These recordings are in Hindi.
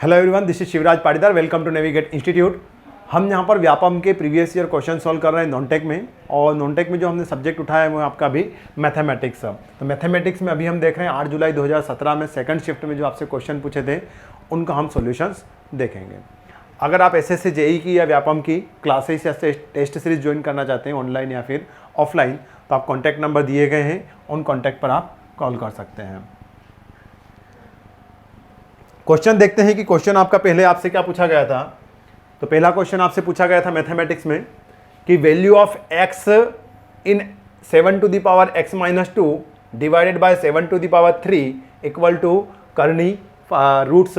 Hello everyone, this is Shivraj Patidar. Welcome to navigate institute. हम यहाँ पर व्यापम के प्रीवियस ईयर क्वेश्चन सॉल्व कर रहे हैं नॉन टेक में, और नॉन टेक में जो हमने सब्जेक्ट उठाया है वो आपका अभी मैथमेटिक्स। तो मैथमेटिक्स में अभी हम देख रहे हैं 8 जुलाई 2017 में सेकंड शिफ्ट में जो आपसे क्वेश्चन पूछे थे उनका हम सॉल्यूशंस देखेंगे। अगर आप एसएससी जेई की या व्यापम की क्लासेस या टेस्ट सीरीज ज्वाइन करना चाहते हैं ऑनलाइन या फिर ऑफलाइन, तो आप कॉन्टैक्ट नंबर दिए गए हैं, उन कॉन्टैक्ट पर आप कॉल कर सकते हैं। क्वेश्चन देखते हैं कि क्वेश्चन आपका पहले आपसे क्या पूछा गया था। तो पहला क्वेश्चन आपसे पूछा गया था मैथमेटिक्स में कि value of x in 7 to the power x minus 2 divided by 7 to the power 3 equal to करनी roots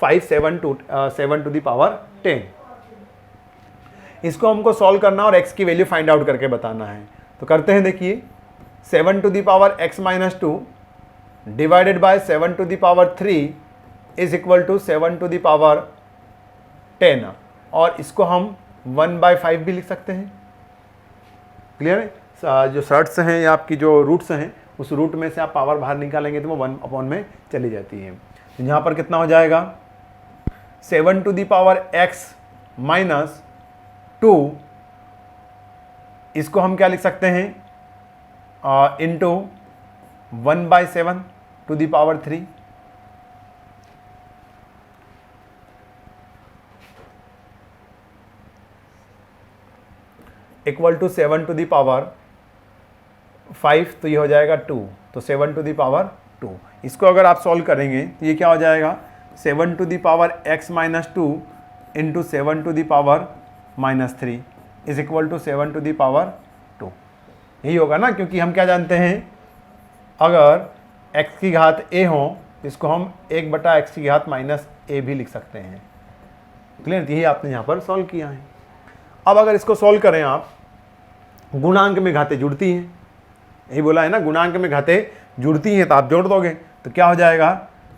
5 7 to 7 to the power 10। इसको हमको सॉल्व करना और x की वैल्यू फाइंड आउट करके बताना है। तो करते हैं, देखिए 7 to the power x minus 2 divided by 7 to the power 3 is equal to 7 to the power 10, और इसको हम 1/5 भी लिख सकते हैं। क्लियर है? जो शर्ट्स हैं या आपकी जो रूट्स हैं उस रूट में से आप पावर बाहर निकालेंगे तो वो 1 में चली जाती है। तो यहाँ पर कितना हो जाएगा 7 to the power x minus 2, इसको हम क्या लिख सकते हैं into 1/7 to the power 3 equal to 7 to the power 5, तो ये हो जाएगा 2, तो 7 टू द पावर 2। इसको अगर आप सॉल्व करेंगे तो ये क्या हो जाएगा 7 to the power x minus 2 into 7 to the power minus 3 is equal to 7 to the power 2। यही होगा ना, क्योंकि हम क्या जानते हैं, अगर x की घात a हो तो इसको हम 1/x की घात माइनस a भी लिख सकते हैं। क्लियर? यही आपने यहाँ पर सॉल्व किया है। अब अगर इसको सॉल्व करें आप, गुणांक में घातें जुड़ती हैं, यही बोला है ना, गुणांक में घातें जुड़ती हैं, तो आप जोड़ दोगे तो क्या हो जाएगा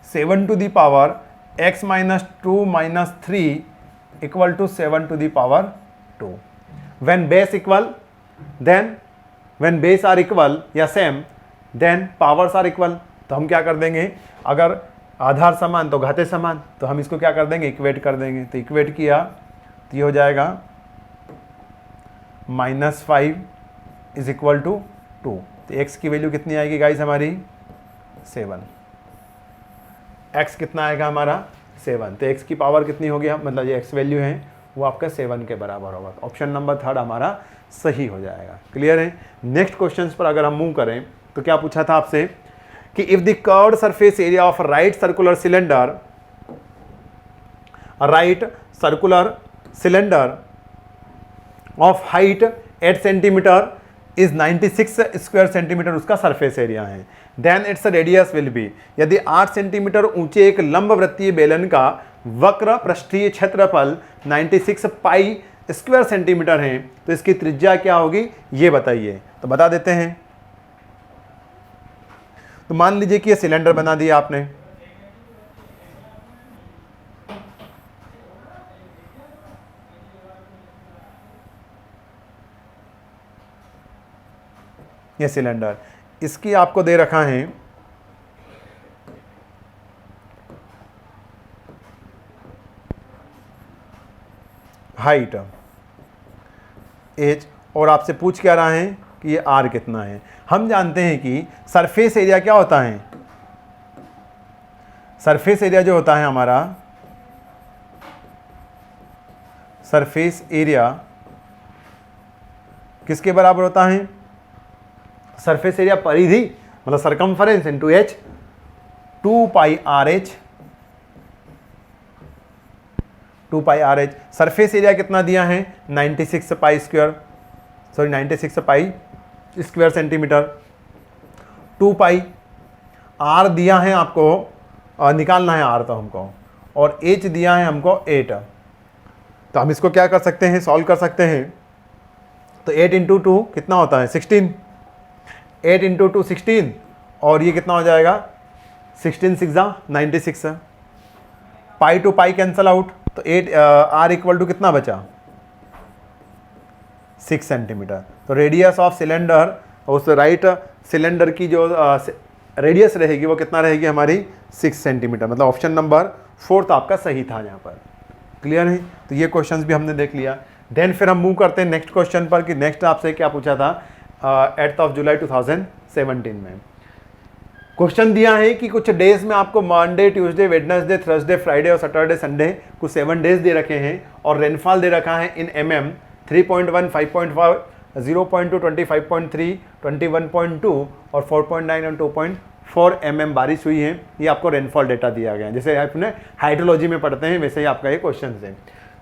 7 to the power x minus 2 minus 3 equal to 7 to the power 2। When base equal then when base are equal या same then powers are equal. तो हम क्या कर देंगे, अगर आधार समान तो घातें समान, तो हम इसको क्या कर देंगे, इक्वेट कर देंगे। तो इक्वेट किया तो ये हो जाएगा -5 इज इक्वल टू 2। तो x की वैल्यू कितनी आएगी गाइस हमारी 7। x कितना आएगा हमारा 7, तो x की पावर कितनी होगी, मतलब ये x वैल्यू है वो आपका 7 के बराबर होगा। तो ऑप्शन नंबर 3 हमारा सही हो जाएगा। क्लियर है? नेक्स्ट क्वेश्चन पर अगर हम मूव करें तो क्या पूछा था आपसे कि if the curved surface area of right circular cylinder of height 8 centimetre is 96 square centimetre उसका सरफेस एरिया है, then its radius will be. यदि 8 सेंटीमीटर ऊंचे एक लंबवृत्तीय बेलन का वक्र पृष्ठीय क्षेत्रफल 96 पाई स्क्वायर सेंटीमीटर है तो इसकी त्रिज्या क्या होगी ये बताइए। तो बता देते हैं। तो मान लीजिए कि ये सिलेंडर बना दिया आपने, ये सिलेंडर, इसकी आपको दे रखा है हाइट h, और आपसे पूछ क्या रहा है कि ये r कितना है। हम जानते हैं कि सरफेस एरिया क्या होता है, सरफेस एरिया जो होता है हमारा, सरफेस एरिया किसके बराबर होता है, सरफेस एरिया परिधि मतलब circumference into h, 2 pi R H. Surface area कितना दिया है 96 pi square centimetre. 2 pi R दिया है आपको, निकालना है आर तो हमको, और एच दिया है हमको 8। तो हम इसको क्या कर सकते हैं, सॉल्व कर सकते हैं। तो 8 इंटू 2 कितना होता है 16, 8 इंटू 2 16, और ये कितना हो जाएगा 16 6 96। पाई टू पाई कैंसल आउट, तो 8 आर इक्वल टू कितना बचा 6 सेंटीमीटर। तो रेडियस ऑफ सिलेंडर, उस राइट सिलेंडर की जो रेडियस रहेगी वो कितना रहेगी हमारी 6 सेंटीमीटर। मतलब ऑप्शन नंबर फोर्थ आपका सही था यहाँ पर। क्लियर है? तो ये क्वेश्चंस भी हमने देख लिया। देन फिर हम मूव करते हैं नेक्स्ट क्वेश्चन पर कि नेक्स्ट आपसे क्या पूछा था 8 जुलाई 2017 में। क्वेश्चन दिया है कि कुछ डेज में आपको Monday, Tuesday, Wednesday, Thursday, Friday और सैटरडे, संडे कुछ 7 डेज दे रखे हैं और रेनफॉल दे रखा है इन mm 3.1, 5.5, 0.2, 25.3, 21.2 और 4.9 और 2.4 mm बारिश हुई है। ये आपको रेनफॉल डेटा दिया गया है, जैसे अपने हाइड्रोलॉजी में पढ़ते हैं वैसे ही आपका ये क्वेश्चन है।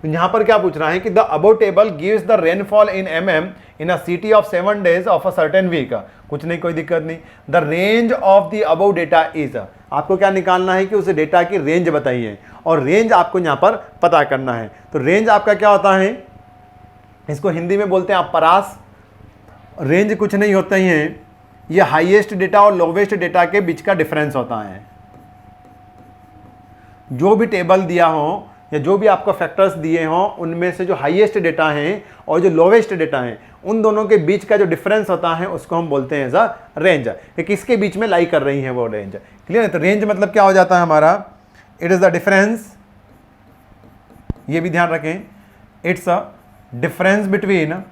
तो यहाँ पर क्या पूछ रहा है कि the above table gives the rainfall in mm in a city of 7 days of a certain week. कुछ नहीं, कोई दिक्कत नहीं। The range of the above data is, आपको क्या निकालना है कि उस डेटा की रेंज बताइए और रेंज आपको यहाँ पर पता करना है। तो रेंज आपका क्या होता है, इसको हिंदी में बोलते हैं आप परास। रेंज कुछ नहीं होता ही है, ये हाईएस्ट डेटा और लोवेस्ट डेटा के बीच का डिफरेंस होता है। जो भी टेबल दिया हो या जो भी आपको फैक्टर्स दिए हों उनमें से जो हाईएस्ट डेटा हैं और जो लोवेस्ट डेटा हैं उन दोनों के बीच का जो डिफरेंस होता है उसको हम बोलते हैं एज अ रेंज, कि किसके बीच में लाई कर रही है वो रेंज। क्लियर है? तो रेंज मतलब क्या हो जाता है हमारा, इट इज द डिफरेंस, ये भी ध्यान रखें, it's a difference between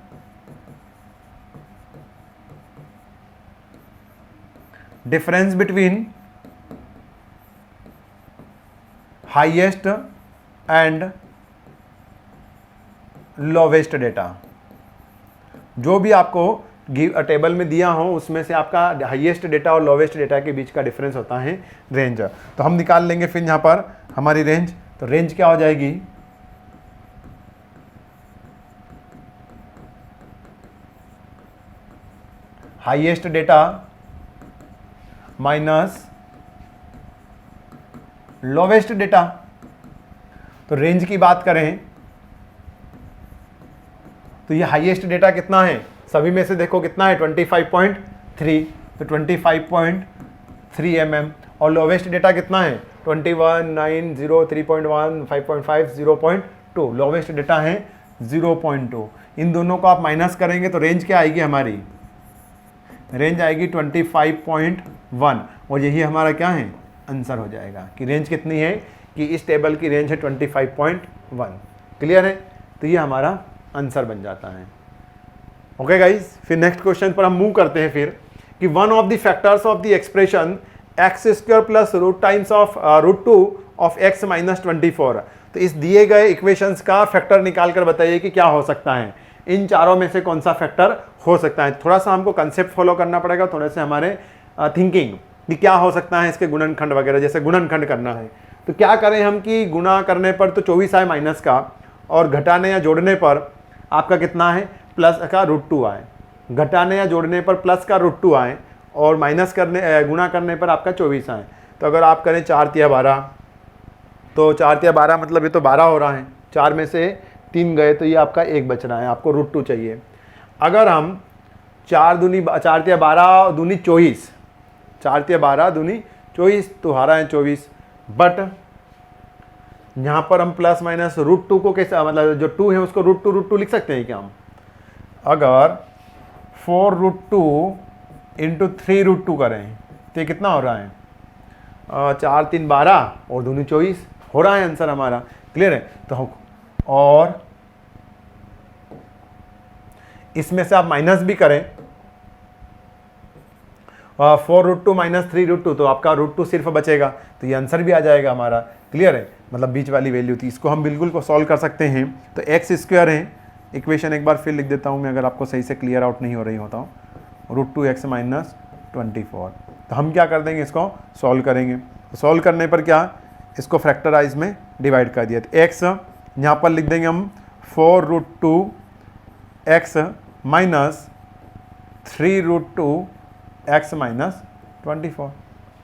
highest and lowest data. जो भी आपको टेबल में दिया हो उसमें से आपका हाईएस्ट डेटा और लोवेस्ट डेटा के बीच का डिफरेंस होता है रेंज। तो हम निकाल लेंगे फिर यहाँ पर हमारी रेंज। तो रेंज क्या हो जाएगी, highest data minus lowest data. तो रेंज की बात करें तो ये हाईएस्ट डेटा कितना है, सभी में से देखो कितना है 25.3, तो 25.3 mm। और लोवेस्ट डेटा कितना है 21, 9, 0, 3.1, 5.5, 0.2। लोवेस्ट डेटा है 0.2। इन दोनों को आप माइनस करेंगे तो रेंज क्या आएगी हमारी, रेंज आएगी 25.1 और यही हमारा क्या है आंसर हो जाएगा कि रेंज कितनी है, कि इस टेबल की रेंज है 25.1। क्लियर है? तो ये हमारा आंसर बन जाता है। ओके गाइज, फिर नेक्स्ट क्वेश्चन पर हम मूव करते हैं फिर कि one of the factors of the expression X square plus root times of √2 of x minus 24। तो इस दिए गए इक्वेशंस का फैक्टर निकाल कर बताइए कि क्या हो सकता है, इन चारों में से कौन सा फैक्टर हो सकता है। थोड़ा सा हमको कंसेप्ट फॉलो करना पड़ेगा, थोड़े से हमारे थिंकिंग कि क्या हो सकता है इसके गुणनखंड वगैरह, जैसे गुणनखंड करना है तो क्या करें हम कि गुणा करने पर तो 24 आए माइनस का, और घटाने या जोड़ने पर आपका कितना है प्लस का √2 आए। घटाने या जोड़ने पर प्लस का √2 आए और माइनस करने गुणा करने पर आपका 24 आए। तो अगर आप करें 4 तिया 12, तो 4 तिया 12 मतलब ये तो 12 हो रहा है, 4 में से 3 गए तो ये आपका 1 बच रहा है, आपको √2 चाहिए। अगर हम 4 तिया 12 दूनी 24, 4 तिया 12 दूनी 24 तो हारा है 24। बट यहाँ पर हम प्लस माइनस √2 को कैसे, मतलब जो 2 है उसको √2 लिख सकते हैं क्या हम। अगर 4√2 इंटू 3√2 करें तो ये कितना हो रहा है 4 3 12 और दूनी 24 हो रहा है आंसर हमारा। क्लियर है? तो और इसमें से आप माइनस भी करें 4√2 माइनस 3√2 तो आपका √2 सिर्फ बचेगा, तो ये आंसर भी आ जाएगा हमारा। क्लियर है? मतलब बीच वाली वैल्यू थी, इसको हम बिल्कुल को सॉल्व कर सकते हैं। तो एक्स स्क्वायर है, इक्वेशन एक बार फिर लिख देता हूँ मैं अगर आपको सही से क्लियर आउट नहीं हो रही होता हूँ, √2x माइनस 24। तो हम क्या कर देंगे, इसको सॉल्व करेंगे। तो सॉल्व करने पर क्या, इसको फैक्टराइज में डिवाइड कर दिया। तो एक्स यहाँ पर लिख देंगे हम 4√2x minus 3√2x minus 24।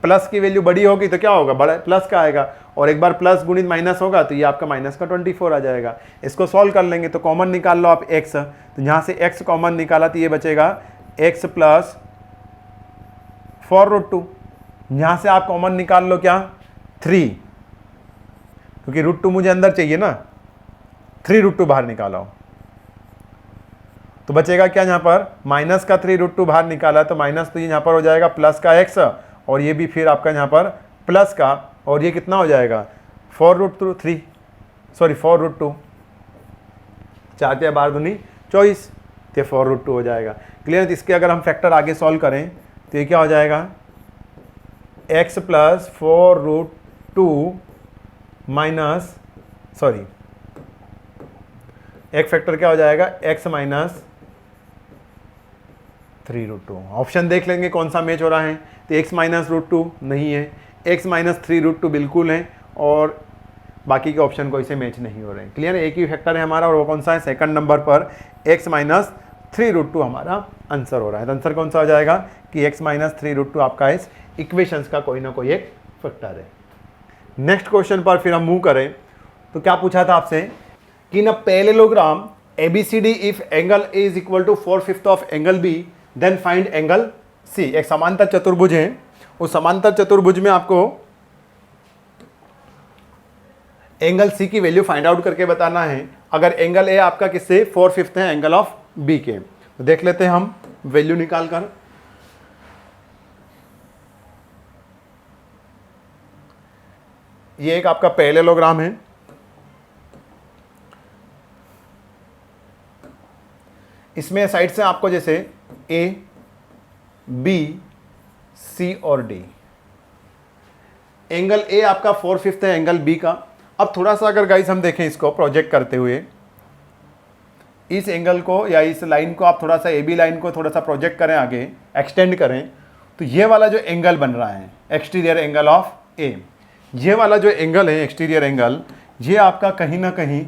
Plus की वैल्यू बड़ी होगी तो क्या होगा, बड़ा प्लस का आएगा, और एक बार प्लस गुणित माइनस होगा तो ये आपका माइनस का 24 आ जाएगा। इसको सॉल्व कर लेंगे तो कॉमन निकाल लो आप x, तो यहाँ से x कॉमन निकाला तो ये बचेगा x प्लस 4√2। यहाँ से आप कॉमन निकाल लो क्या 3, क्योंकि √2 मुझे अंदर चाहिए ना, 3√2 बाहर निकालो तो बचेगा क्या, यहाँ पर माइनस का 3√2 बाहर निकाला तो माइनस, तो ये यहाँ पर हो जाएगा प्लस का x, और ये भी फिर आपका यहाँ पर प्लस का, और ये कितना हो जाएगा 4√3 सॉरी 4√2, 4 या 12 दूनी 24, तो 4√2 हो जाएगा। क्लियर। इसके अगर हम फैक्टर आगे सॉल्व करें तो ये क्या हो जाएगा, x प्लस 4√2 माइनस सॉरी एक फैक्टर क्या हो जाएगा, x माइनस 3√2। ऑप्शन देख लेंगे कौन सा मैच हो रहा है, तो x माइनस √2 नहीं है, x माइनस 3√2 बिल्कुल है, और बाकी के ऑप्शन कोई से मैच नहीं हो रहे हैं। क्लियर है। एक ही फैक्टर है हमारा, और वो कौन सा है, सेकंड नंबर पर x माइनस 3√2 हमारा आंसर हो रहा है। तो आंसर कौन सा हो जाएगा कि x माइनस 3√2 आपका इस इक्वेशंस का कोई ना कोई एक फैक्टर है। नेक्स्ट क्वेश्चन पर फिर हम मूव करें तो क्या पूछा था आपसे कि in a parallelogram ABCD if angle A is equal to 4/5 of angle B then find angle C। एक समांतर चतुर्भुज है, उस समांतर चतुर्भुज में आपको एंगल C की वैल्यू फाइंड आउट करके बताना है। अगर एंगल A आपका किससे 4/5 है एंगल ऑफ B के, तो देख लेते हैं हम वैल्यू निकाल कर। ये एक आपका पैरेललोग्राम है, इसमें साइड से आपको जैसे A, B, C और D, एंगल A आपका 4/5 है एंगल B का। अब थोड़ा सा अगर गाइस हम देखें इसको प्रोजेक्ट करते हुए, इस एंगल को या इस लाइन को आप थोड़ा सा AB लाइन को थोड़ा सा प्रोजेक्ट करें आगे, एक्सटेंड करें, तो ये वाला जो एंगल बन रहा है एक्सटीरियर एंगल ऑफ A, ये वाला जो एंगल है एक्सटीरियर एंगल, ये आपका कहीं ना कहीं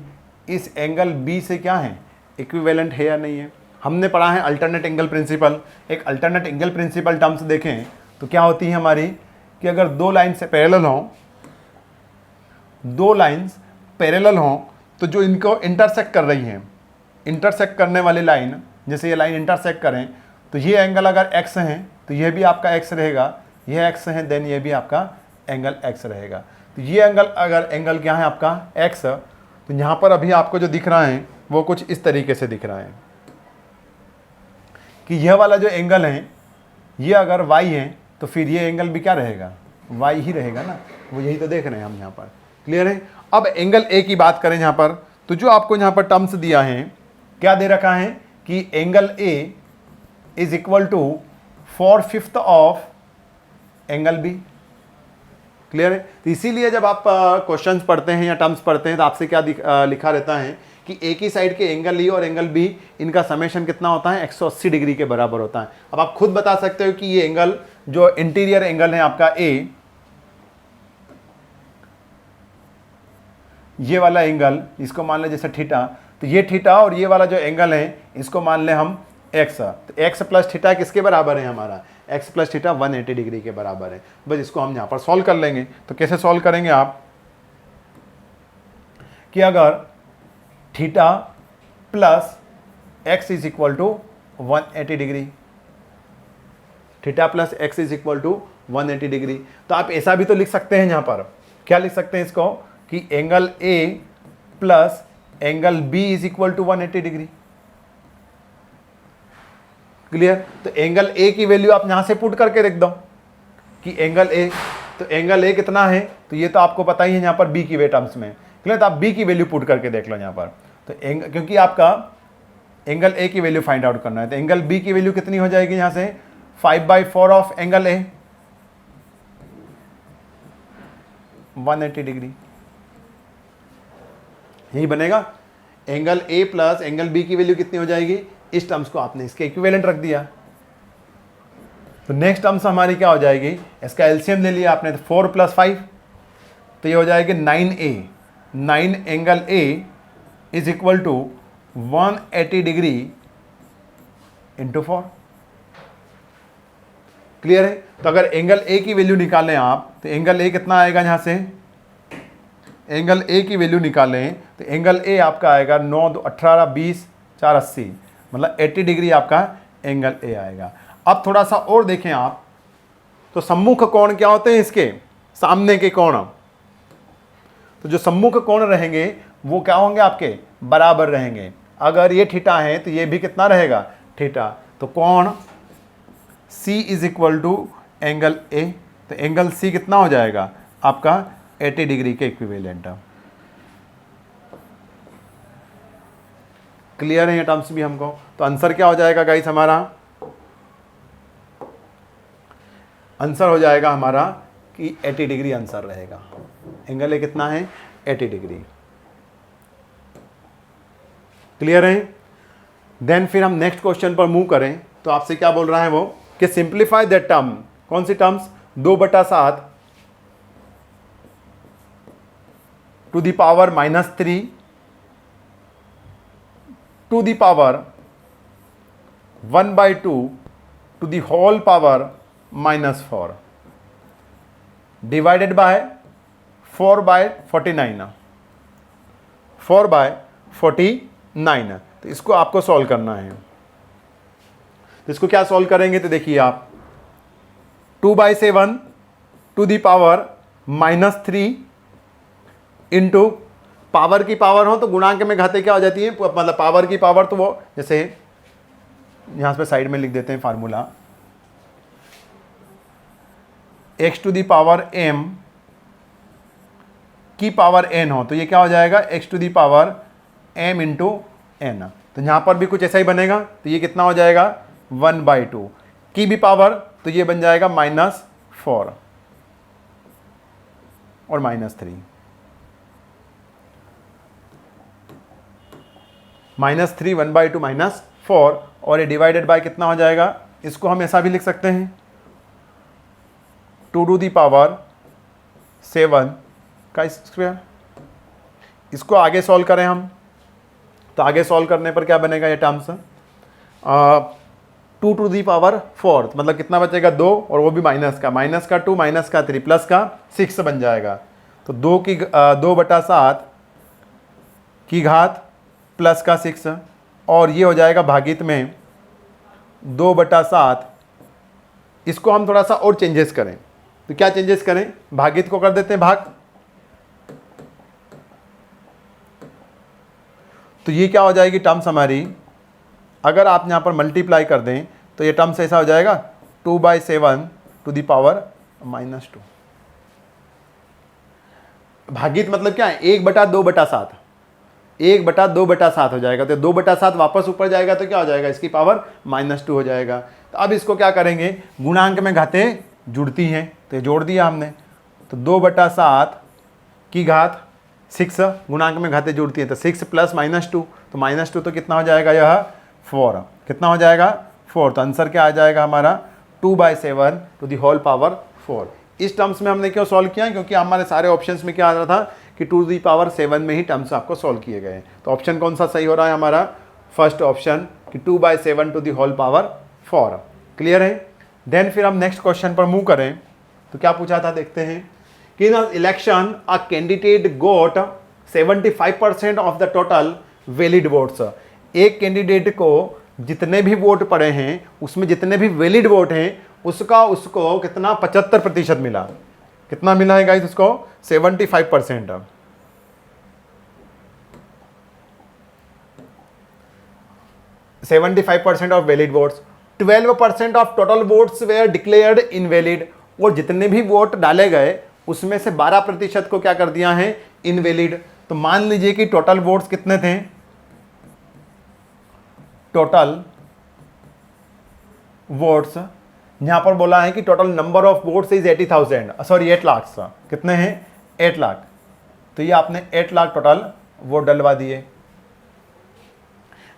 इस एंगल B से क्या है, इक्विवेलेंट है या नहीं है। हमने पढ़ा है अल्टरनेट एंगल प्रिंसिपल। एक अल्टरनेट एंगल प्रिंसिपल टर्म्स देखें तो क्या होती है हमारी कि अगर दो लाइन से पैरेलल हों, दो लाइंस पैरेलल हों, तो जो इनको इंटरसेक्ट कर रही हैं, इंटरसेक्ट करने वाली लाइन, जैसे ये लाइन इंटरसेक्ट करें तो ये एंगल अगर x है तो ये भी आपका x रहेगा, ये x है देन ये भी आपका एंगल x रहेगा। तो ये एंगल अगर एंगल क्या है आपका x, तो यहाँ पर अभी आपको जो दिख रहा है वो कुछ इस तरीके से दिख रहा है कि यह वाला जो एंगल है ये अगर y है तो फिर ये एंगल भी क्या रहेगा, y ही रहेगा ना, वो यही तो देख रहे हैं हम यहाँ पर। क्लियर है। अब एंगल A की बात करें यहाँ पर, तो जो आपको यहाँ पर टर्म्स दिया है, क्या दे रखा है कि angle A is equal to 4/5 of angle B। Clear है। तो इसीलिए जब आप क्वेश्चंस पढ़ते हैं या टर्म्स पढ़ते हैं तो आपसे क्या लिखा रहता है कि एक ही साइड के एंगल E और एंगल B, इनका समेशन कितना होता है, 180 डिग्री के बराबर होता है। अब आप खुद बता सकते हो कि ये एंगल जो इंटीरियर एंगल है आपका A, ये वाला एंगल इसको मान ले जैसे थीटा, तो ये थीटा और ये वाला जो एंगल है इसको मान ले हम x, तो x प्लस थीटा किसके बराबर है हमारा, x प्लस थीटा 180 डिग्री के बराबर है। बस इसको हम यहाँ पर सॉल्व कर लेंगे। तो कैसे सॉल्व करेंगे आप कि अगर theta plus x is equal to 180 degree, theta plus x is equal to 180 degree, तो आप ऐसा भी तो लिख सकते हैं यहाँ पर, क्या लिख सकते हैं इसको कि angle A plus angle B is equal to 180 degree. Clear. तो एंगल A की वैल्यू आप यहां से पुट करके रख दो कि एंगल A, तो एंगल A कितना है, तो ये तो आपको पता ही है यहाँ पर B की वे टर्म्स में। क्लियर। तो आप B की वैल्यू पुट करके देख लो यहाँ पर, तो क्योंकि आपका एंगल A की वैल्यू फाइंड आउट करना है, तो एंगल B की वैल्यू कितनी हो जाएगी यहाँ से 5/4 ऑफ एंगल A, 180 डिग्री, यही बनेगा। Angle A plus angle B की वैल्यू कितनी हो जाएगी, इस टर्म्स को आपने इसके इक्विवेलेंट रख दिया। तो नेक्स्ट टर्म्स हमारी क्या हो जाएगी, इसका एलसीएम ले लिया आपने, तो 4 + 5, तो ये हो जाएगी 9A। 9 angle A is equal to 180 degree into 4। Clear है। तो अगर एंगल A की वैल्यू निकालें आप, तो एंगल A कितना आएगा, यहाँ से एंगल A की वैल्यू निकालें तो एंगल A आपका आएगा 9 2 18 20 4 80, मतलब 80 डिग्री आपका एंगल A आएगा। अब थोड़ा सा और देखें आप, तो सम्मुख कोण क्या होते हैं इसके, सामने के कोण, तो जो सम्मुख कोण रहेंगे वो क्या होंगे आपके, बराबर रहेंगे। अगर ये थीटा है तो ये भी कितना रहेगा, थीटा। तो कोण C is equal to angle A, तो एंगल C कितना हो जाएगा आपका 80 डिग्री के इक्विवेलेंट। क्लियर है ये टर्म्स भी हमको? तो आंसर क्या हो जाएगा गाइस हमारा? आंसर हो जाएगा हमारा कि 80 डिग्री आंसर रहेगा। एंगल ये कितना है? 80 डिग्री। क्लियर है? देन फिर हम नेक्स्ट क्वेश्चन पर मूव करें तो आपसे क्या बोल रहा है वो कि सिंप्लीफाई दैट टर्म। कौन सी terms? 2/7 to the power -3 to the power 1/2 to the whole power -4 divided by 4/49। 4/49। तो इसको आपको सॉल्व करना है। तो इसको क्या सॉल्व करेंगे? तो देखिए आप 2/7 to the power -3 into power की पावर हो तो गुणांक में घाते क्या हो जाती है? मतलब पावर की पावर तो वो जैसे यहां पे साइड में लिख देते हैं formula, x to the power m की पावर n हो तो ये क्या हो जाएगा? x to the power m into n। तो यहां पर भी कुछ ऐसा ही बनेगा। तो ये कितना हो जाएगा? 1/2 की भी पावर तो ये बन जाएगा -4 और -3। -3 1/2 -4 और ये डिवाइडेड बाय कितना हो जाएगा? इसको हम ऐसा भी लिख सकते हैं 2 टू दी पावर 7 का स्क्वायर। इसको आगे सॉल्व करें हम तो आगे सॉल्व करने पर क्या बनेगा? ये टर्म्स 2 टू दी पावर 4 मतलब कितना बचेगा? 2 और वो भी माइनस का 2 -3 प्लस का 6 बन जाएगा। तो 2/7 की घात प्लस का 6 और ये हो जाएगा भागित में 2/7। इसको हम थोड़ा सा और चेंजेस करें तो क्या चेंजेस करें? भागित को कर देते हैं भाग। तो ये क्या हो जाएगी टर्म्स हमारी? अगर आप यहां पर मल्टीप्लाई कर दें तो ये टर्म्स ऐसा हो जाएगा 2/7 टू दी पावर -2। भागित मतलब क्या है? 1/2/7 1/2/7 हो जाएगा। तो 2/7 वापस ऊपर जाएगा तो क्या हो जाएगा? इसकी पावर -2 हो जाएगा। तो अब इसको क्या करेंगे? गुणांक में घातें जुड़ती हैं तो ये जोड़ दिया हमने। तो 2/7 की घात 6 गुणांक में घातें जुड़ती हैं तो 6 प्लस -2 तो -2 तो कितना हो जाएगा? यह 4। कितना हो जाएगा? 4। तो आंसर क्या आ जाएगा हमारा? 2/7 टू दी होल पावर 4। इस टर्म्स में हमने क्यों सॉल्व किया? क्योंकि हमारे सारे ऑप्शंस में क्या आ रहा था कि 2 दी पावर 7 में ही टर्म्स आपको सॉल्व किए गए। तो ऑप्शन कौन सा सही हो रहा है हमारा? फर्स्ट ऑप्शन कि 2/7 to the whole power 4। Clear है? देन फिर हम नेक्स्ट क्वेश्चन पर मूव करें तो क्या पूछा था देखते हैं कि in election a candidate got 75% of the total valid votes. एक कैंडिडेट को जितने भी वोट पड़े हैं उसमें जितने भी वैलिड वोट हैं उसको कितना 75% मिला। कितना मिला है गाइस उसको? 75%। 75% of valid votes. 12% of total votes were declared invalid. और जितने भी वोट डाले गए उसमें से 12% को क्या कर दिया है? इनवैलिड। तो मान लीजिए कि टोटल वोट्स कितने थे? टोटल वोट्स यहां पर बोला है कि total number of votes is 80,000 sorry 8 lakh. कितने हैं? 8 लाख। तो ये आपने 8 लाख टोटल वोट डलवा दिए।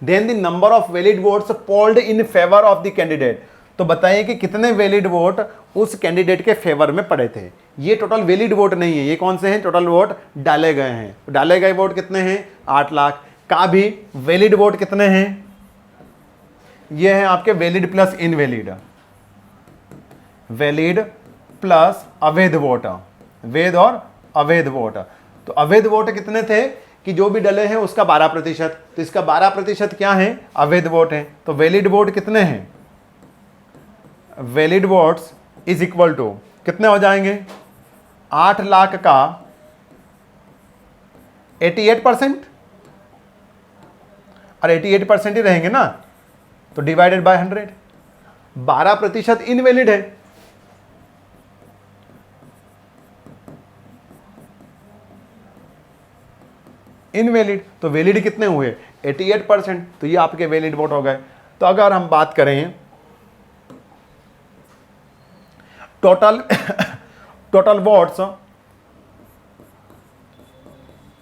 Then the number of valid votes polled in favour of the candidate. तो बताइए कि कितने वैलिड वोट उस कैंडिडेट के फेवर में पड़े थे। ये टोटल वैलिड वोट नहीं है, ये कौन से हैं? टोटल वोट डाले गए हैं। डाले गए वोट कितने हैं? 8 लाख। का भी वैलिड वोट कितने हैं? ये हैं आपके valid plus invalid. Valid plus अवैध वोट, वैध और अवैध वोट। तो अवैध वोट कितने थे कि जो भी डले हैं उसका 12%। तो इसका 12% क्या है? अवैध वोट है। तो वैलिड वोट कितने हैं? Valid votes is equal to कितने हो जाएंगे? 8 लाख का 88%। और 88% ही रहेंगे ना तो डिवाइडेड बाय 100। 12% इनवैलिड है इनवैलिड। तो वैलिड कितने हुए 88%, तो ये आपके वैलिड वोट हो गए। तो अगर हम बात करें total total votes,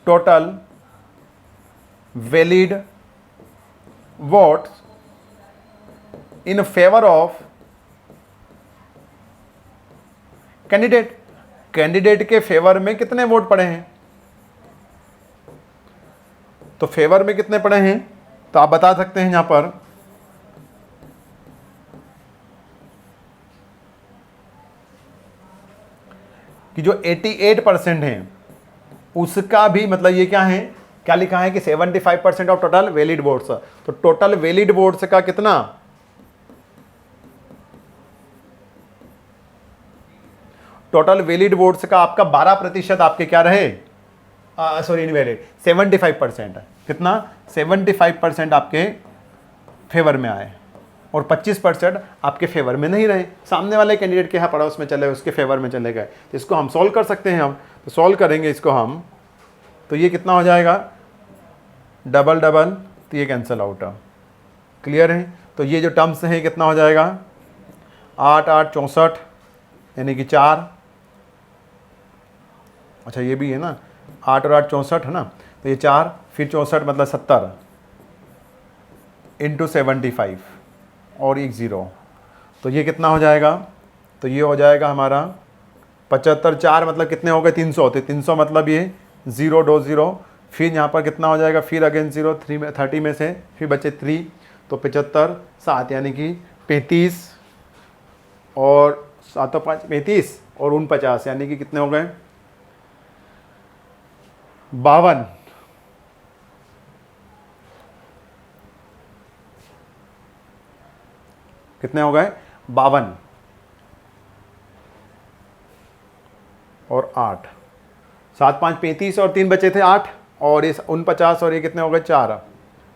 total valid votes in favour of candidate, candidate के फेवर में कितने वोट पड़े हैं, तो फेवर में कितने पड़े हैं, तो आप बता सकते हैं यहां पर कि जो 88% है उसका भी मतलब ये क्या है, क्या लिखा है कि 75% ऑफ टोटल वैलिड वोट्स। तो टोटल वैलिड वोट्स का कितना, टोटल वैलिड वोट्स का आपका 12% आपके क्या रहे, सॉरी इनवैलिड 75%, कितना 75% आपके फेवर में आए और 25% आपके फेवर में नहीं रहे, सामने वाले कैंडिडेट के यहाँ पड़ोस में चले, उसके फेवर में चले गए। तो इसको हम सॉल्व कर सकते हैं, हम तो सॉल्व करेंगे इसको हम, तो ये कितना हो जाएगा डबल डबल, तो ये कैंसिल आउट, क्लियर है। तो ये जो टर्म्स हैं कितना हो जाएगा 8 8 64 यानी कि 4, अच्छा ये भी है ना 8 और 8 64 है ना, तो ये 4 फिर 64 मतलब 70 इंटू 75 और एक 0, तो ये कितना हो जाएगा, तो ये हो जाएगा हमारा 75, 4 मतलब कितने हो गए 300 होते, 300 मतलब ये 0 2 0, फिर यहाँ पर कितना हो जाएगा फिर अगेन 0, 3 में 30 में से फिर बचे 3, तो 75 7 यानी कि 35 और 7 5 35 और 49 यानी कि कितने हो गए 52, कितने हो गए 52 और 8, 7 5 35 और 3 बचे थे 8 और ये 49 और ये कितने हो गए 4,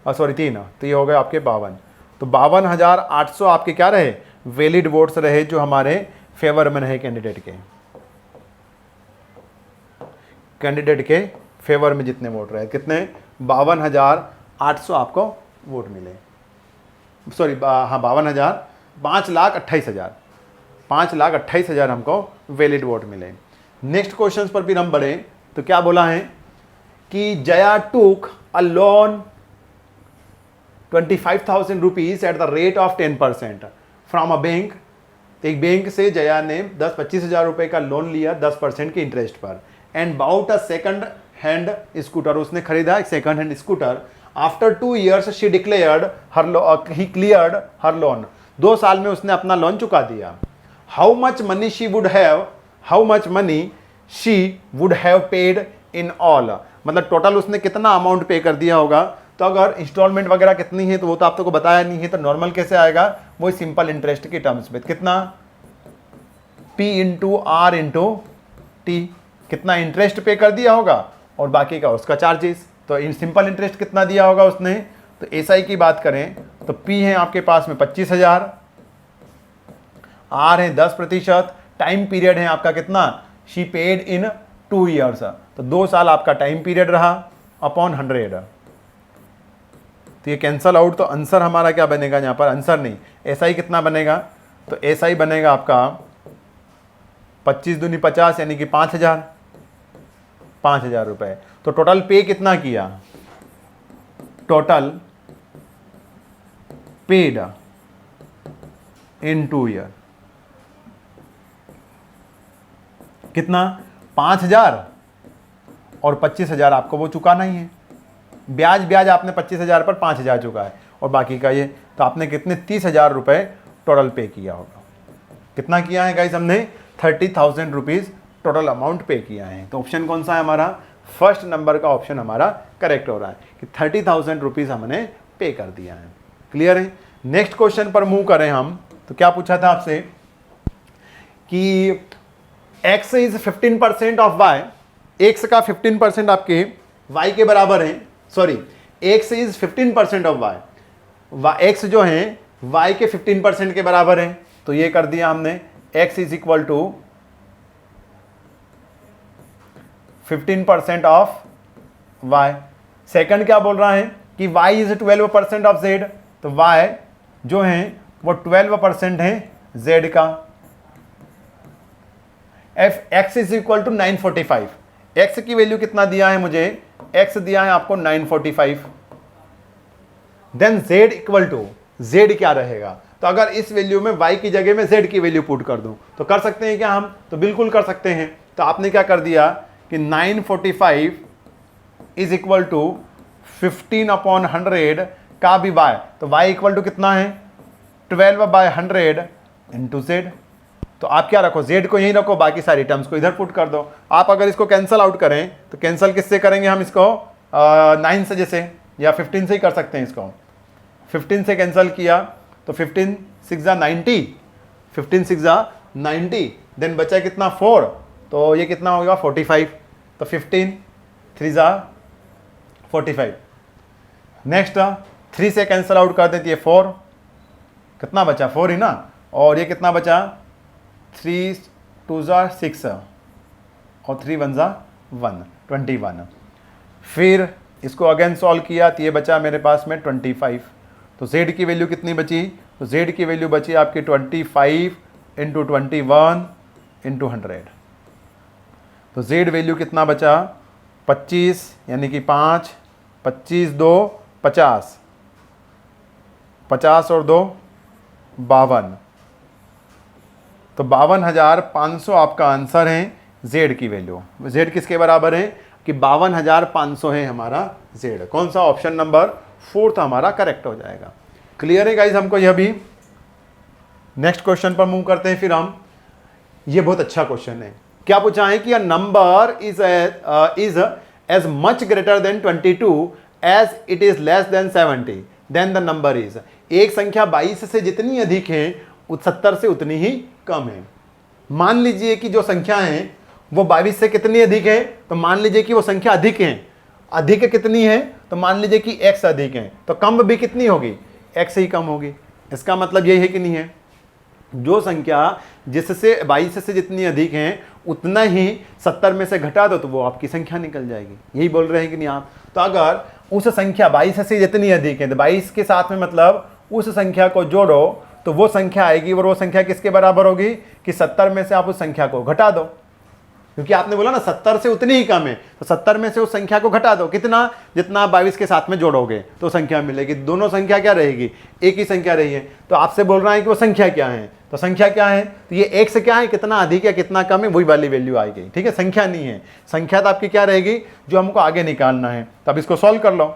सॉरी 3, तो ये हो गए आपके 52। तो 52,800 आपके क्या रहे वैलिड वोट्स रहे जो हमारे फेवर में रहे कैंडिडेट के फेवर में जितने वोट रहे, कितने 52,800 आपको वोट मिले, सॉरी हाँ 52,000 5,28,000 5,28,000 हमको वैलिड वोट मिले। नेक्स्ट क्वेश्चन पर भी हम बढ़े तो क्या बोला है कि Jaya took a loan 25,000 rupees at the rate of 10% from a bank. एक बैंक से जया ने 25,000 रुपए का लोन लिया 10% के इंटरेस्ट पर, and bought a second hand scooter, उसने खरीदा एक second hand scooter. After 2 years she declared her he cleared her loan, 2 साल में उसने अपना लोन चुका दिया। How much money she would have paid in all, मतलब टोटल उसने कितना अमाउंट पे कर दिया होगा। तो अगर इंस्टॉलमेंट वगैरह कितनी है तो वो तो आपको बताया नहीं है, तो नॉर्मल कैसे आएगा, वो सिंपल इंटरेस्ट की टर्म्स में कितना P into R into T, कितना इंटरेस्ट पे कर दिया होगा और बाकी का उसका चार्जेस। तो इन सिंपल इंटरेस्ट कितना दिया होगा उसने, तो एसआई की बात करें तो P है आपके पास में 25,000, आर है 10%, टाइम पीरियड है आपका कितना, शी पेड इन 2 years, तो 2 साल आपका टाइम पीरियड रहा अपॉन 100, तो ये कैंसल आउट। तो आंसर हमारा क्या बनेगा यहाँ पर, आंसर नहीं एसआई कितना बनेगा, तो एसआई बनेगा आपका 25 दूनी 50 यानी कि 5,000 रुपए। तो टोटल पे कितना किया, टोटल पेड इन 2 year कितना 5,000 और 25,000 आपको वो चुकाना ही है, ब्याज आपने 25,000 पर 5,000 चुका है और बाकी का ये, तो आपने कितने 30,000 रुपए टोटल पे किया होगा। कितना किया है गाइस हमने 30,000 रुपीज टोटल अमाउंट पे किया है। तो ऑप्शन कौन सा है हमारा, फर्स्ट नंबर का ऑप्शन हमारा करेक्ट हो रहा है कि 30,000 रुपीज हमने पे कर दिया है। क्लियर है। नेक्स्ट क्वेश्चन पर मूव करें हम, तो क्या पूछा था आपसे कि x is 15% of y, x का 15% आपके y के बराबर है, sorry x is 15% of y, x जो है y के 15% के बराबर है। तो ये कर दिया हमने x is equal to 15% of y, second क्या बोल रहा है कि y इज 12% ऑफ z, तो y जो है वो 12% है z का। x is equal to 945, x की वैल्यू कितना दिया है मुझे, x दिया है आपको 945। Then z equal to, z क्या रहेगा, तो अगर इस वैल्यू में y की जगह में z की वैल्यू पुट कर दूं तो कर सकते हैं क्या हम, तो बिल्कुल कर सकते हैं। तो आपने क्या कर दिया कि 945 इज इक्वल टू 15/100 का भी y, तो y इक्वल टू कितना है 12/100 इंटू z। तो आप क्या रखो, z को यहीं रखो, बाकी सारी टर्म्स को इधर पुट कर दो। आप अगर इसको कैंसल आउट करें तो कैंसल किससे करेंगे हम इसको, 9 से जैसे, या 15 से ही कर सकते हैं इसको। 15 से कैंसिल किया तो 15 6 90, 15 6 90, देन बचा कितना 4, तो ये कितना होगा 45, तो 15 3 45। नेक्स्ट 3 से कैंसिल आउट कर देती है 4, कितना बचा 4 ही ना, और ये कितना बचा 3 2 6 और 3 1 1 21। फिर इसको अगेन सॉल्व किया तो ये बचा मेरे पास में 25। तो z की वैल्यू कितनी बची, तो z की वैल्यू बची आपकी 25 इंटू 21 इंटू 100। तो z वैल्यू कितना बचा 25, यानी कि 5, 25 2 50, 50 और 2 52, तो 52,500 आपका आंसर है z की वैल्यू। z किसके बराबर है कि 52,500 है हमारा z। कौन सा, ऑप्शन नंबर 4 हमारा करेक्ट हो जाएगा। क्लियर है गाइज हमको यह भी। नेक्स्ट क्वेश्चन पर मूव करते हैं फिर हम। ये बहुत अच्छा क्वेश्चन है। क्या पूछा है कि a number is as much greater than 22 as it is less than 70, then the number is. एक संख्या 22 से जितनी अधिक है 70 से उतनी ही कम है। मान लीजिए कि जो संख्या है वो 22 से कितनी अधिक है, तो मान लीजिए कि वो संख्या अधिक है। अधिक कितनी है, तो मान लीजिए कि x अधिक है, तो कम भी कितनी होगी, x से ही कम होगी। इसका मतलब यही है कि नहीं है, जो संख्या जिससे 22 से जितनी अधिक है उतना ही 70 में से घटा दो तो वो आपकी संख्या निकल जाएगी। यही बोल रहे हैं कि नहीं आप। तो अगर उस संख्या 22 से जितनी अधिक है, तो 22 के साथ में मतलब उस संख्या को जोड़ो तो वो संख्या आएगी, और वो संख्या किसके बराबर होगी कि 70 में से आप उस संख्या को घटा दो, क्योंकि आपने बोला ना 70 से उतनी ही कम है, तो 70 में से उस संख्या को घटा दो, कितना, जितना आप 22 के साथ में जोड़ोगे तो संख्या मिलेगी। दोनों संख्या क्या रहेगी, एक ही संख्या रही है। तो आपसे बोल रहा है कि वो संख्या क्या है, तो संख्या क्या है, तो ये एक से क्या है, कितना अधिक है कितना कम है, वही वाली वैल्यू आएगी। ठीक है, संख्या नहीं है। संख्या तो आपकी क्या रहेगी, जो हमको आगे निकालना है। तब इसको सॉल्व कर लो।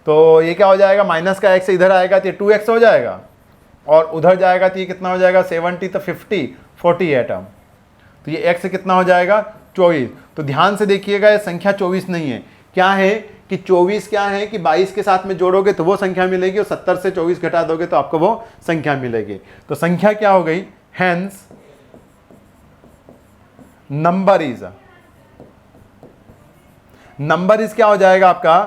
तो ये क्या हो जाएगा, माइनस का x इधर आएगा तो ये 2x हो जाएगा, और उधर जाएगा तो ये कितना हो जाएगा 70, तो 50 48। तो ये x कितना हो जाएगा 24। तो ध्यान से देखिएगा, ये संख्या 24 नहीं है। क्या है कि 24 क्या है कि 22 के साथ में जोड़ोगे तो वो संख्या मिलेगी, और 70 से 24 घटा दोगे तो आपको वो संख्या मिलेगी। तो संख्या क्या हो गई, हेंस नंबर इज क्या हो जाएगा आपका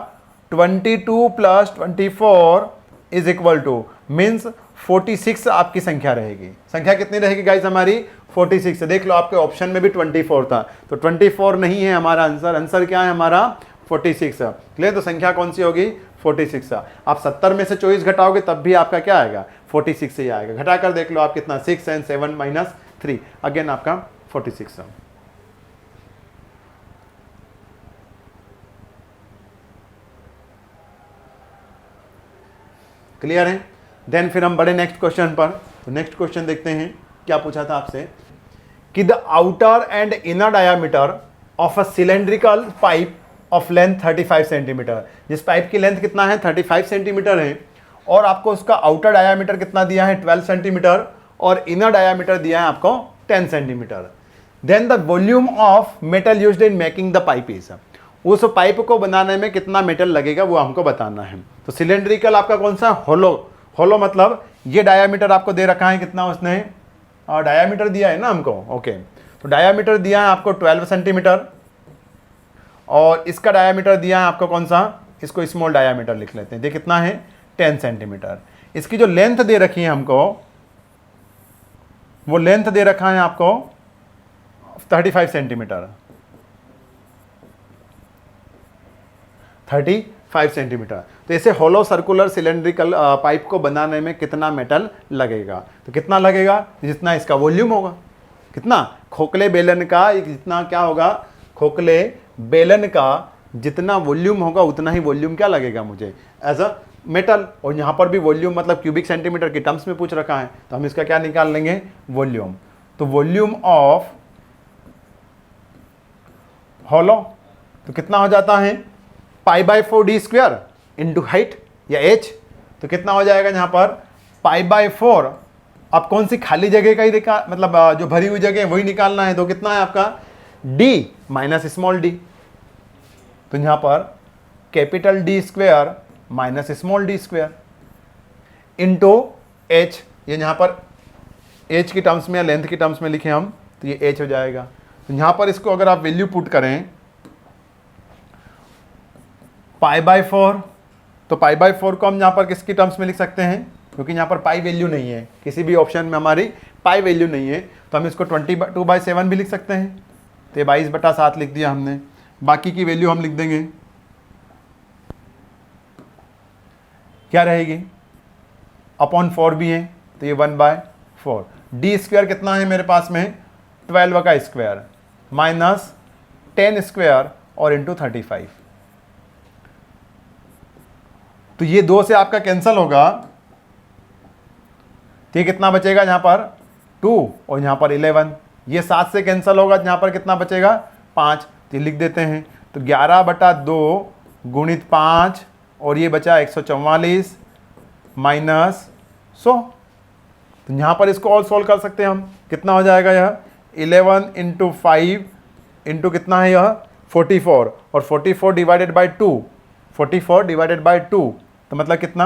22 + 24 इज इक्वल टू मीन्स 46 आपकी संख्या रहेगी। संख्या कितनी रहेगी गाइस हमारी 46। देख लो आपके ऑप्शन में भी 24 था, तो 24 नहीं है हमारा आंसर। आंसर क्या है हमारा 46। क्लियर, तो संख्या कौन सी होगी 46। आप 70 में से 24 घटाओगे तब भी आपका क्या आएगा 46 से ही आएगा। घटा कर देख लो आप कितना 6 and 7 - 3 अगेन आपका 46। क्लियर है। देन फिर हम बड़े नेक्स्ट क्वेश्चन पर। तो नेक्स्ट क्वेश्चन देखते हैं क्या पूछा था आपसे कि the outer and inner diameter of a cylindrical pipe of length 35 centimetre. जिस पाइप की लेंथ कितना है 35 सेंटीमीटर है, और आपको उसका आउटर डायामीटर कितना दिया है 12 सेंटीमीटर, और इनर डायामीटर दिया है आपको 10 centimetre. Then the volume of metal used in making the pipe is. उस पाइप को बनाने में कितना मेटल लगेगा वो हमको बताना है। तो सिलेंड्रिकल आपका कौन सा होलो मतलब ये डायामीटर आपको दे रखा है कितना उसने डायामीटर दिया है ना हमको। ओके, तो डायामीटर दिया है आपको 12 सेंटीमीटर, और इसका डायामीटर दिया है आपको कौन सा, इसको स्मॉल डायामीटर लिख लेते हैं। देखिए कितना है 10 सेंटीमीटर। इसकी जो लेंथ दे रखी है हमको, वो लेंथ दे रखा है आपको 35 सेंटीमीटर। 35 सेंटीमीटर। तो ऐसे होलो सर्कुलर सिलेंड्रिकल पाइप को बनाने में कितना मेटल लगेगा? तो कितना लगेगा? जितना इसका वॉल्यूम होगा। कितना? खोखले बेलन का जितना क्या होगा? खोखले बेलन का जितना वॉल्यूम होगा उतना ही वॉल्यूम क्या लगेगा मुझे एज अ मेटल। और यहाँ पर भी वॉल्यूम मतलब क्यूबिक सेंटीमीटर के टर्म्स में पूछ रखा है, तो हम इसका क्या निकाल लेंगे? वॉल्यूम। तो वॉल्यूम ऑफ होलो तो कितना हो जाता है? π/4d² इंटू हाइट या h। तो कितना हो जाएगा यहाँ पर? π/4। अब कौन सी खाली जगह का ही मतलब जो भरी हुई जगह है वही निकालना है। तो कितना है आपका? d minus small d। तो यहाँ पर capital D² minus small d² into h। ये यहाँ पर h की टर्म्स में या लेंथ की टर्म्स में लिखे हम, तो ये h हो जाएगा। तो यहाँ पर इसको अगर आप वैल्यू पुट करें π/4, तो π/4 को हम यहाँ पर किसकी टर्म्स में लिख सकते हैं? क्योंकि यहाँ पर पाई वैल्यू नहीं है, किसी भी ऑप्शन में हमारी पाई वैल्यू नहीं है, तो हम इसको 22/7 भी लिख सकते हैं। तो 22/7 लिख दिया हमने। बाकी की वैल्यू हम लिख देंगे, क्या रहेगी? अपॉन 4 भी है, तो ये 1/4। d² कितना है मेरे पास में? 12 का स्क्वायर माइनस 10² और इंटू 35। तो ये 2 से आपका कैंसल होगा, तो ये कितना बचेगा यहाँ पर? 2 और यहाँ पर 11। ये 7 से कैंसल होगा, यहाँ पर कितना बचेगा? 5। तो ये लिख देते हैं। तो 11/2 गुणित 5 और ये बचा 144 माइनस 100। तो यहाँ पर इसको और सॉल्व कर सकते हैं हम। कितना हो जाएगा यह? 11 इंटू 5 इंटू कितना है यह? 44 और 44 डिवाइडेड बाई 2। 44 डिवाइडेड बाई 2 तो मतलब कितना?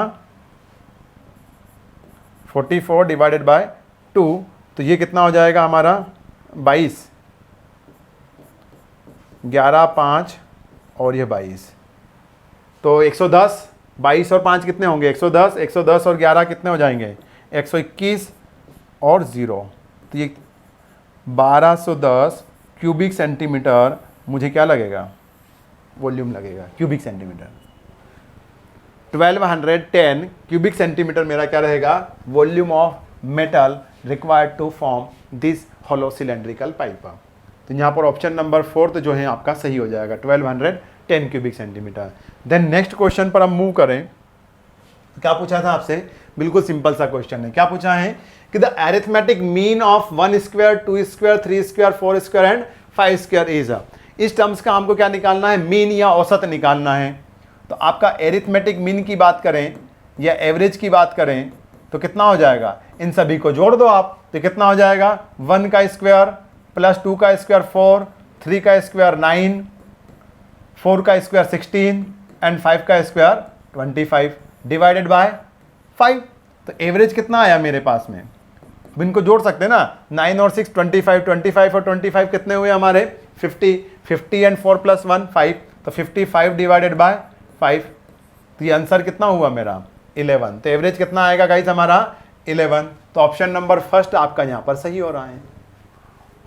44 डिवाइडेड बाय 2, तो ये कितना हो जाएगा हमारा? 22। 11, 5 और ये 22, तो 110। 22 और 5 कितने होंगे? 110। 110 और 11 कितने हो जाएंगे? 121 और 0, तो ये 1210 क्यूबिक सेंटीमीटर मुझे क्या लगेगा? वॉल्यूम लगेगा क्यूबिक सेंटीमीटर। 1210 क्यूबिक सेंटीमीटर मेरा क्या रहेगा? Volume of metal required to form this hollow cylindrical pipe. तो यहाँ पर ऑप्शन नंबर 4 जो है आपका सही हो जाएगा, 1210 cubic centimetre. Then next question पर हम मूव करें। क्या पूछा था आपसे? बिल्कुल सिंपल सा क्वेश्चन है। क्या पूछा है कि the arithmetic mean of 1² 2² 3² 4² and 5² is. इस टर्म्स का हमको क्या निकालना है? मीन या औसत निकालना है। तो आपका एरिथमेटिक मीन की बात करें या एवरेज की बात करें तो कितना हो जाएगा? इन सभी को जोड़ दो आप, तो कितना हो जाएगा? 1 का स्क्वायर प्लस 2 का स्क्वायर 4, 3 का स्क्वायर 9, 4 का स्क्वायर 16 एंड 5 का स्क्वायर 25 डिवाइडेड बाय 5। तो एवरेज कितना आया मेरे पास में? इनको जोड़ सकते हैं ना, 9 और 6 25, 25 और 25 कितने हुए हमारे? 50। 50 एंड 4 प्लस 1 5, तो 55 डिवाइडेड बाय 5। तो ये आंसर कितना हुआ मेरा? 11। तो एवरेज कितना आएगा गाइस हमारा? 11। तो ऑप्शन नंबर फर्स्ट आपका यहाँ पर सही हो रहा है।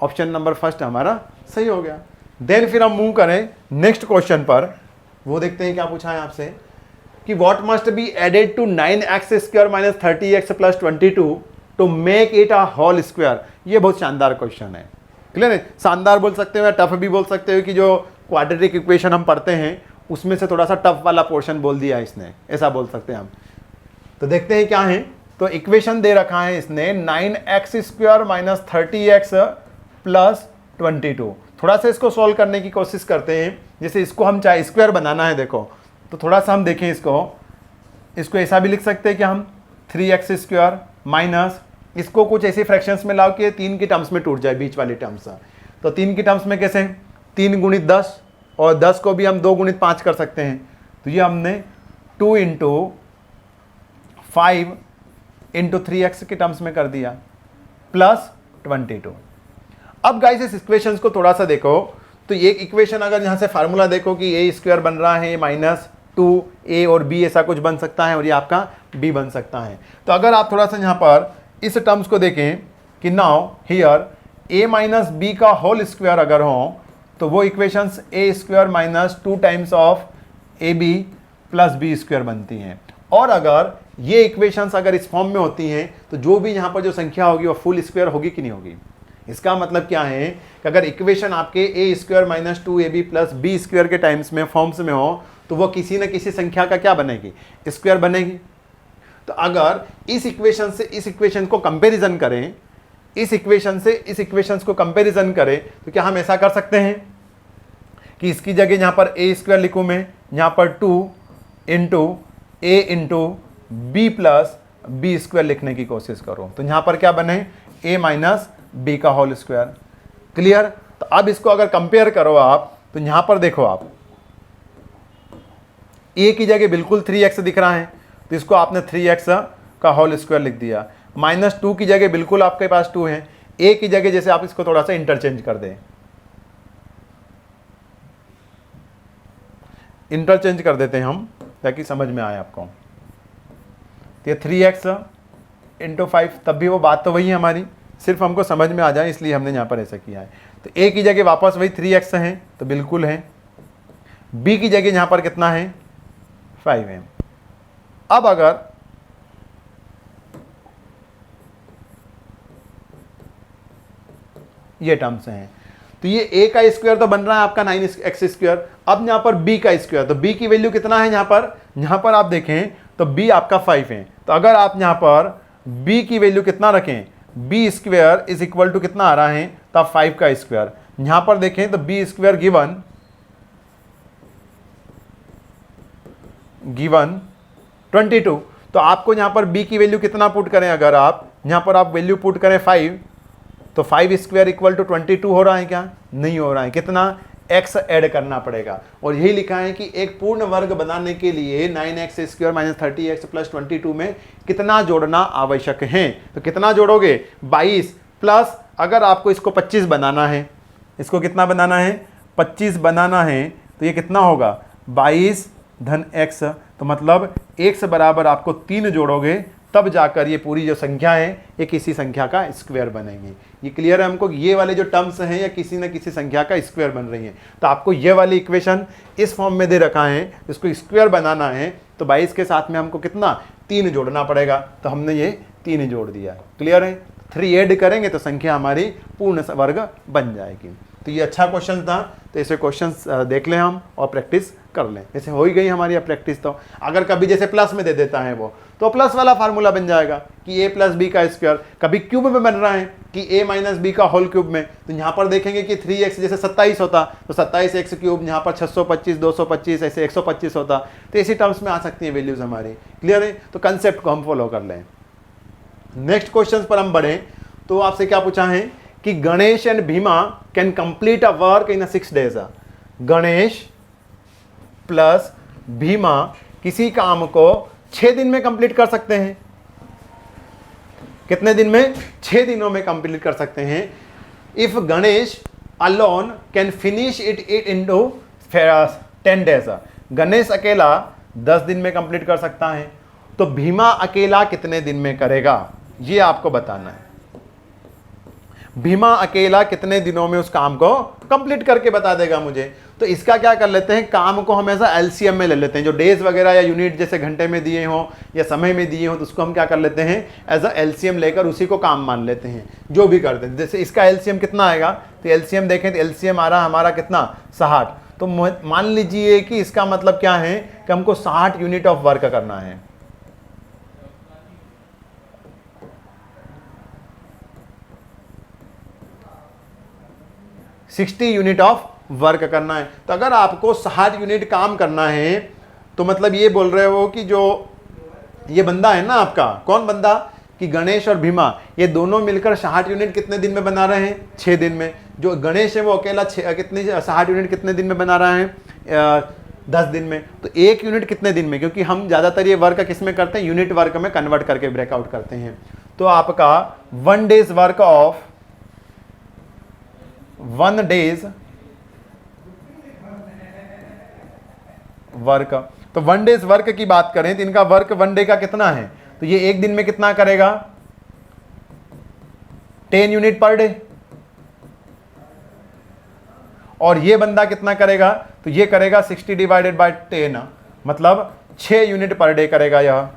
ऑप्शन नंबर फर्स्ट हमारा सही हो गया। देन फिर हम मूव करें नेक्स्ट क्वेश्चन पर। वो देखते हैं क्या पूछा है आपसे कि what must be added to 9x² minus 30x plus 22 to make it a whole square. ये बहुत शानदार क्वेश्चन है। क्लियर है? शानदार बोल सकते हो या टफ भी बोल सकते हो कि जो क्वाड्रेटिक इक्वेशन हम पढ़ते हैं उसमें से थोड़ा सा टफ वाला पोर्शन बोल दिया इसने, ऐसा बोल सकते हैं हम। तो देखते हैं क्या है। तो इक्वेशन दे रखा है इसने 9x² माइनस 30x प्लस 22। थोड़ा सा इसको सॉल्व करने की कोशिश करते हैं। जैसे इसको हम चाहे स्क्वायर बनाना है, देखो तो थोड़ा सा हम देखें इसको ऐसा भी लिख सकते हैं कि हम 3x² माइनस इसको कुछ ऐसे फ्रैक्शंस में लाओ कि 3 की टर्म्स में टूट जाए बीच वाली टर्म्स। तो 3 की टर्म्स में कैसे? 3 गुणित 10 और 10 को भी हम 2 गुणित 5 कर सकते हैं। तो ये हमने 2 इंटू 5 इंटू 3x के टर्म्स में कर दिया प्लस 22। अब गाइस इस इक्वेशंस को थोड़ा सा देखो। तो ये इक्वेशन अगर यहाँ से फार्मूला देखो कि a² बन रहा है माइनस 2a और b ऐसा कुछ बन सकता है और ये आपका b बन सकता है। तो अगर आप थोड़ा सा यहाँ पर इस टर्म्स को देखें कि now here a minus b का होल स्क्वायर अगर हो तो वो equations a² minus 2 times of A B plus B square बनती हैं। और अगर ये इक्वेशंस अगर इस फॉर्म में होती हैं तो जो भी यहाँ पर जो संख्या होगी वो फुल स्क्वायर होगी कि नहीं होगी। इसका मतलब क्या है कि अगर इक्वेशन आपके a square minus 2ab plus B square के टाइम्स में फॉर्म्स में हो तो वो किसी न किसी संख्या का क्या बनेगी, स्क्वायर बनेगी। तो अगर इस इक्वेशन से इस इक्वेशन को कंपैरिजन करें, इस इक्वेशन से इस इक्वेशंस को कंपैरिजन करें तो क्या हम ऐसा कर सकते हैं कि इसकी जगह यहाँ पर ए स्क्वायर लिखूँ मैं, यहाँ पर 2 into a into b plus B square लिखने की कोशिश करूँ तो यहाँ पर क्या बने, ए माइनस बी का होल स्क्वायर। क्लियर। तो अब इसको अगर कंपेयर करो आप तो यहाँ पर देखो आप ए की जगह बिल्कुल 3x दिख रहा है तो इसको आपने 3x का होल स्क्वायर लिख दिया। -2 की जगह बिल्कुल आपके पास 2 है, ए की जगह जैसे आप इसको थोड़ा सा इंटरचेंज कर दें, इंटरचेंज कर देते हैं हम ताकि समझ में आए आपको। तो ये 3x इंटू 5 तब भी वो बात तो वही है हमारी, सिर्फ हमको समझ में आ जाए इसलिए हमने यहाँ पर ऐसा किया है। तो a की जगह वापस वही 3x है तो बिल्कुल है, b की जगह यहाँ पर कितना है 5 है। अब अगर ये टर्म्स हैं तो ये a का स्क्वायर तो बन रहा है आपका 9x स्क्वायर। अब यहाँ पर b का स्क्वायर, तो b की वैल्यू कितना है यहाँ पर आप देखें तो b आपका 5 है। तो अगर आप यहाँ पर b की वैल्यू कितना रखें, B square is equal to कितना आ रहा है तो आप 5 का स्क्वायर। यहां पर देखें तो बी स्क्वायर गिवन 22। तो आपको यहां पर बी की वैल्यू कितना पुट करें, अगर आप यहां पर आप वैल्यू पुट करें 5 तो 5 स्क्वायर इक्वल टू 22 हो रहा है क्या, नहीं हो रहा है, कितना x ऐड करना पड़ेगा। और यही लिखा है कि एक पूर्ण वर्ग बनाने के लिए 9x square minus 30x plus 22 में कितना जोड़ना आवश्यक है। तो कितना जोड़ोगे 22 प्लस अगर आपको इसको 25 बनाना है, इसको कितना बनाना है 25 बनाना है तो ये कितना होगा 22 धन x। तो मतलब x बराबर आपको 3 जोड़ोगे तब जाकर ये पूरी जो संख्या है ये किसी संख्या का स्क्वायर बनेगी। ये क्लियर है हमको, ये वाले जो टर्म्स हैं या किसी न किसी संख्या का स्क्वायर बन रही हैं। तो आपको ये वाली इक्वेशन इस फॉर्म में दे रखा है, इसको स्क्वायर बनाना है तो 22 के साथ में हमको कितना 3 जोड़ना पड़ेगा। तो हमने ये 3 जोड़ दिया। क्लियर है, 3 ऐड करेंगे तो संख्या हमारी पूर्ण वर्ग बन जाएगी। तो ये अच्छा क्वेश्चन था, तो ऐसे क्वेश्चंस देख लें हम और प्रैक्टिस कर लें। ऐसे हो ही गई हमारी अब प्रैक्टिस। तो अगर कभी जैसे प्लस में दे देता है वो तो प्लस वाला फार्मूला बन जाएगा कि a प्लस बी का स्क्वायर। कभी क्यूब में बन रहा है कि a माइनस बी का होल क्यूब में, तो यहाँ पर देखेंगे कि 3x जैसे 27 होता तो 27x क्यूब, यहाँ पर 625 225 ऐसे 125 होता। तो इसी टर्म्स में आ सकती हैं वैल्यूज हमारी। क्लियर है, तो कंसेप्ट को हम फॉलो कर लें। नेक्स्ट क्वेश्चन पर हम बढ़ें तो आपसे क्या पूछा है कि Ganesh and Bhima can complete a work in 6 days। Ganesh plus Bhima किसी काम को 6 दिन में कंप्लीट कर सकते हैं। कितने दिन में, 6 दिनों में कंप्लीट कर सकते हैं। If Ganesh alone can finish it into 10 days। Ganesh अकेला 10 दिन में कंप्लीट कर सकता है, तो भीमा अकेला कितने दिन में करेगा ये आपको बताना है। भीमा अकेला कितने दिनों में उस काम को कंप्लीट करके बता देगा मुझे। तो इसका क्या कर लेते हैं, काम को हम ऐसा एलसीएम में ले लेते हैं, जो डेज वगैरह या यूनिट जैसे घंटे में दिए हों या समय में दिए हों तो उसको हम क्या कर लेते हैं एज अ एलसीएम लेकर उसी को काम मान लेते हैं, जो भी करते हैं। जैसे इसका एलसीएम कितना आएगा, तो एलसीएम देखें तो एलसीएम आ रहा हमारा कितना 60। तो मान लीजिए कि इसका मतलब क्या है कि हमको 60 यूनिट ऑफ वर्क करना है। सिक्सटी यूनिट ऑफ वर्क करना है। तो अगर आपको 60 यूनिट काम करना है तो मतलब ये बोल रहे हो कि जो ये बंदा है ना आपका, कौन बंदा, कि गणेश और भीमा ये दोनों मिलकर 60 यूनिट कितने दिन में बना रहे हैं, 6 दिन में। जो गणेश है वो अकेला कितने 60 यूनिट कितने दिन में बना रहा है, 10 दिन में। तो 1 यूनिट कितने दिन में, क्योंकि हम ज़्यादातर ये वर्क किस में करते हैं, यूनिट वर्क में कन्वर्ट करके ब्रेकआउट करते हैं। तो आपका 1 days work of 1 days work, तो 1 डेज वर्क की बात करें तो इनका वर्क 1 डे का कितना है, तो ये 1 दिन में कितना करेगा 10 यूनिट पर डे। और ये बंदा कितना करेगा, तो ये करेगा 60 डिवाइडेड बाय 10, मतलब 6 यूनिट पर डे करेगा यह।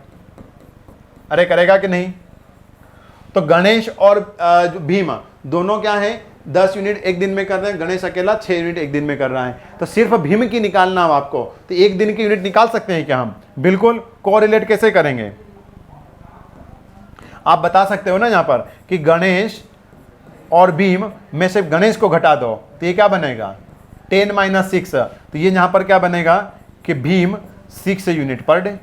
अरे करेगा कि नहीं? तो गणेश और जो भीम दोनों क्या है, 10 यूनिट एक दिन में कर रहे हैं, गणेश अकेला 6 यूनिट एक दिन में कर रहा है। तो सिर्फ भीम की निकालना हो आपको, तो एक दिन की यूनिट निकाल सकते हैं क्या हम? बिल्कुल। कोरिलेट कैसे करेंगे आप बता सकते हो ना यहाँ पर कि गणेश और भीम में से गणेश को घटा दो, तो ये क्या बनेगा 10 - 6, तो ये यहाँ पर क्या बनेगा कि भीम 6 यूनिट पर डे।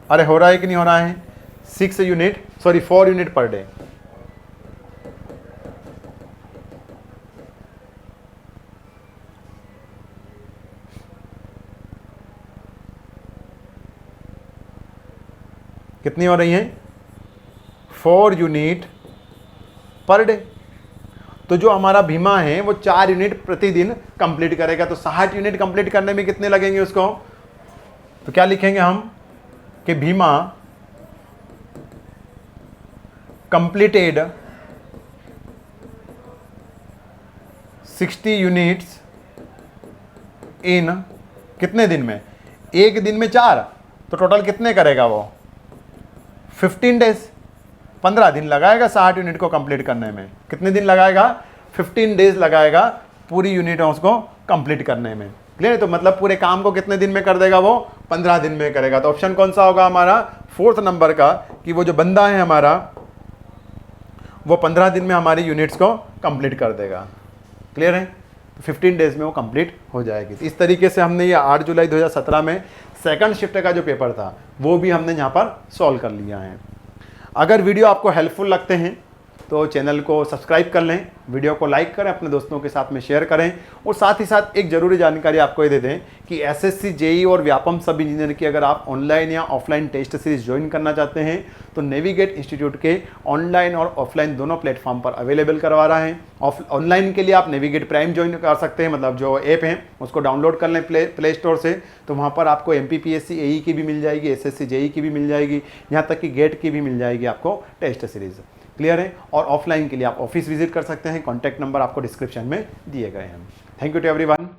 अरे हो रहा है कि नहीं हो रहा है? 4 यूनिट पर डे। कितनी हो रही है? 4 यूनिट पर डे। तो जो हमारा भीमा है वो 4 यूनिट प्रतिदिन कंप्लीट करेगा, तो 60 यूनिट कंप्लीट करने में कितने लगेंगे उसको? तो क्या लिखेंगे हम कि भीमा कंप्लीटेड 60 यूनिट्स इन कितने दिन में? एक दिन में 4, तो टोटल कितने करेगा वो? 15 डेज, 15 दिन लगाएगा 60 यूनिट को कंप्लीट करने में। कितने दिन लगाएगा? 15 डेज लगाएगा पूरी यूनिटों को कंप्लीट करने में। क्लियर? तो मतलब पूरे काम को कितने दिन में कर देगा वो? 15 दिन में करेगा। तो ऑप्शन कौन सा होगा हमारा? 4th नंबर का, कि वो जो बंदा है हमारा वो 15 दिन में हमारी यूनिट्स को कंप्लीट कर देगा। क्लियर है? तो 15 डेज में वो कंप्लीट हो जाएगी। तो इस तरीके से हमने ये 8 जुलाई 2017 में सेकंड शिफ्ट का जो पेपर था वो भी हमने यहाँ पर सॉल्व कर लिया है। अगर वीडियो आपको हेल्पफुल लगते हैं तो चैनल को सब्सक्राइब कर लें, वीडियो को लाइक करें, अपने दोस्तों के साथ में शेयर करें, और साथ ही साथ एक ज़रूरी जानकारी आपको ये दे दें कि एसएससी, जेई और व्यापम सब इंजीनियर की अगर आप ऑनलाइन या ऑफलाइन टेस्ट सीरीज ज्वाइन करना चाहते हैं तो नेविगेट इंस्टीट्यूट के ऑनलाइन और ऑफलाइन दोनों प्लेटफॉर्म पर अवेलेबल करवा रहा है। ऑनलाइन के लिए आप नेविगेट प्राइम ज्वाइन कर सकते हैं, मतलब जो ऐप है उसको डाउनलोड कर लें प्ले स्टोर से, तो वहाँ पर आपको MPPSC AE की भी मिल जाएगी, SSC JEE की भी मिल जाएगी, यहाँ तक कि गेट की भी मिल जाएगी आपको टेस्ट सीरीज़। क्लियर है? और ऑफलाइन के लिए आप ऑफिस विजिट कर सकते हैं, कॉन्टैक्ट नंबर आपको डिस्क्रिप्शन में दिए गए हैं। Thank you to everyone.